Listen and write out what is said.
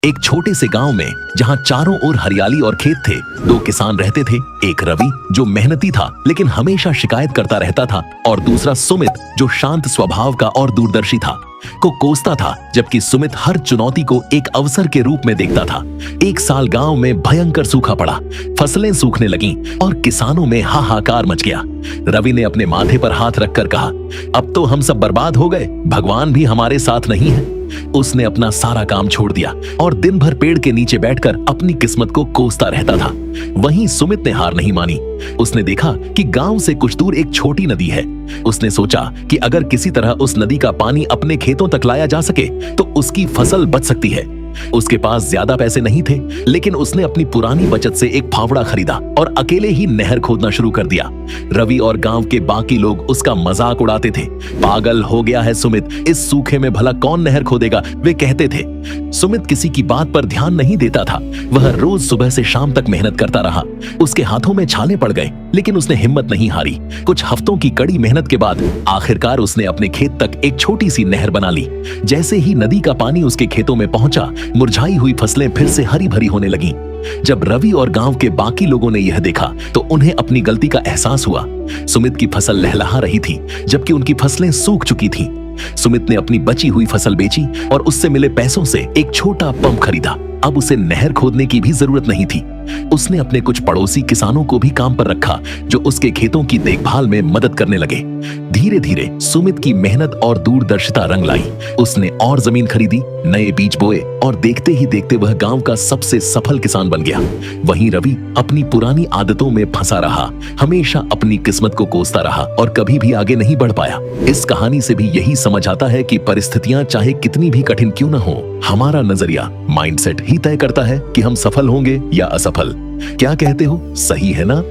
एक छोटे से गांव में जहां चारों ओर हरियाली और खेत थे, दो किसान रहते थे। एक रवि जो मेहनती था लेकिन हमेशा शिकायत करता रहता था, और दूसरा सुमित जो शांत स्वभाव का और दूरदर्शी था, को कोसता था। जबकि सुमित हर चुनौती को एक अवसर के रूप में देखता था। एक साल गांव में भयंकर सूखा पड़ा, फसलें सूखने लगीं और किसानों में हाहाकार मच गया। रवि ने अपने माथे पर हाथ रखकर कहा, अब तो हम सब बर्बाद हो गए, भगवान भी हमारे साथ नहीं है। उसने अपना सारा काम छोड़ दिया और दिन भर पेड़ के नीचे बैठकर अपनी किस्मत को कोसता रहता था। वहीं सुमित ने हार नहीं मानी। उसने देखा कि गांव से कुछ दूर एक छोटी नदी है। उसने सोचा कि अगर किसी तरह उस नदी का पानी अपने खेतों तक लाया जा सके तो उसकी फसल बच सकती है। उसके पास ज्यादा पैसे नहीं थे, लेकिन उसने अपनी पुरानी बचत से एक फावड़ा खरीदा और अकेले ही नहर खोदना शुरू कर दिया। रवि और गांव के बाकी लोग उसका मजाक उड़ाते थे। पागल हो गया है सुमित, इस सूखे में भला कौन नहर खोदेगा, वे कहते थे। सुमित किसी की बात पर ध्यान नहीं देता था। वह रोज सुबह से शाम तक मेहनत करता रहा। उसके हाथों में छाले पड़ गए, लेकिन उसने हिम्मत नहीं हारी। कुछ हफ्तों की कड़ी मेहनत के बाद आखिरकार उसने अपने खेत तक एक छोटी सी नहर बना ली। जैसे ही नदी का पानी उसके खेतों में पहुंचा, मुरझाई हुई फसलें फिर से हरी भरी होने लगीं। जब रवि और गांव के बाकी लोगों ने यह देखा तो उन्हें अपनी गलती का एहसास हुआ। सुमित की फसल लहलहा रही थी, जबकि उनकी फसलें सूख चुकी थीं। सुमित ने अपनी बची हुई फसल बेची और उससे मिले पैसों से एक छोटा पंप खरीदा। अब उसे नहर खोदने की भी जरूरत नहीं थी। उसने अपने कुछ पड़ोसी किसानों को भी काम पर रखा, जो उसके खेतों की देखभाल में मदद करने लगे। धीरे धीरे सुमित की मेहनत और दूरदर्शिता रंग लाई। उसने और जमीन खरीदी, नए बीज बोए और देखते ही देखते वह गांव का सबसे सफल किसान बन गया। वहीं रवि अपनी पुरानी आदतों में फंसा रहा, हमेशा अपनी किस्मत को कोसता रहा और कभी भी आगे नहीं बढ़ पाया। इस कहानी से भी यही समझ आता है कि परिस्थितियां चाहे कितनी भी कठिन क्यों न हो, हमारा नजरिया, माइंडसेट ही तय करता है कि हम सफल होंगे या असफल। क्या कहते हो, सही है ना?